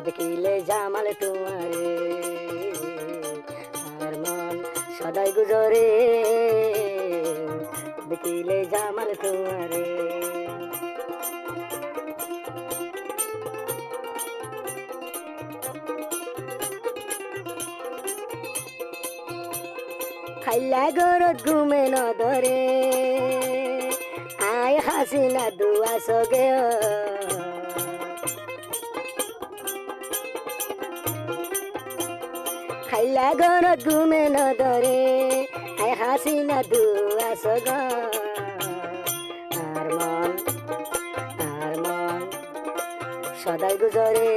দেখিলে জামাল তোমারে আর মন সদাই গুজরে দেখিলে জামাল তোমারে খাইলা গরত ঘুমে নধরে আয় হাসিনা দুয়া সগে খাইলা গরত ঘুমে নধরে আয় হাসিনা দুয়া সগ আর মন সদাই গুজরে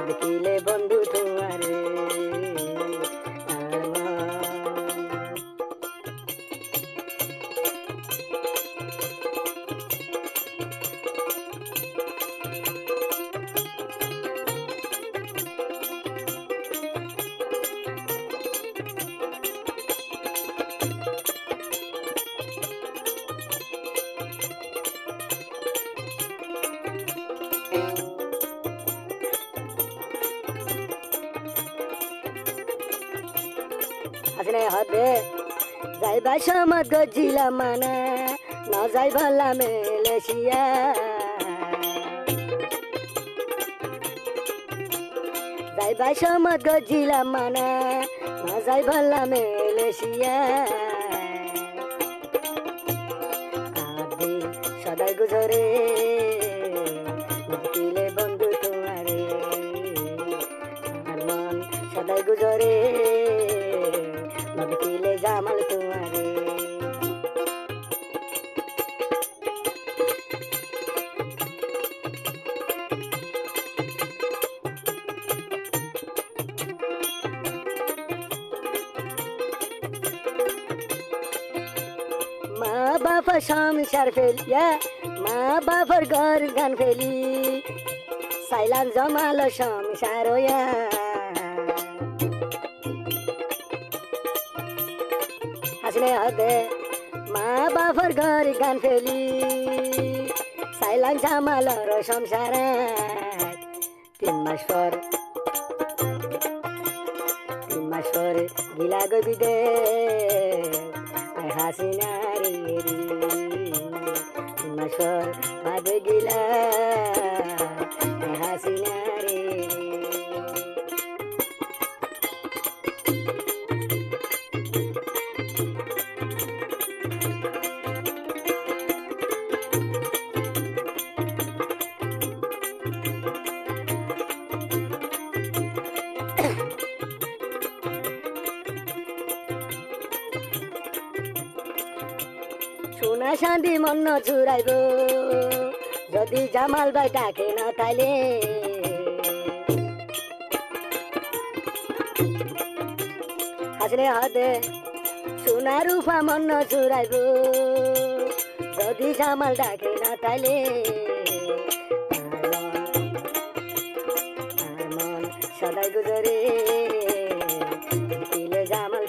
দেখিলে বন্ধু তোমারে আসলে হবে যাইবা সমাজ গজিলা মানা না যাইবা মেলেশিয়া যাইবা সমাজ গজিলা মানা না যাইবা মেলেশিয়া আদি সদাই গুজরে দেখিলে বন্ধু তোমারে আর মন সদাই গুজরে দেখিলে জামাল তোমারে মা বাবা সংসার ফেলিয়া মা বাবার ঘর গান ফেলি সাইলাম জমালো সংসার হইয়া আসলে হবে মা বাবার ঘর গান ফেলি সাইলাম জামালোর সংসার 3 মাস পর গিলা গবি দে হাসিনা রে 3 মাস পর বাদে গিলা হাসিনা রে সোনা শান্তি মন চুরাইব যদি জামাল ভাই ডাকে না তাইলে হাসলে হাতে সোনা রূপা মন চুরাইব যদি জামাল ডাকে না তাইলে আর মন সদাই গুজরে দেখিলে জামাল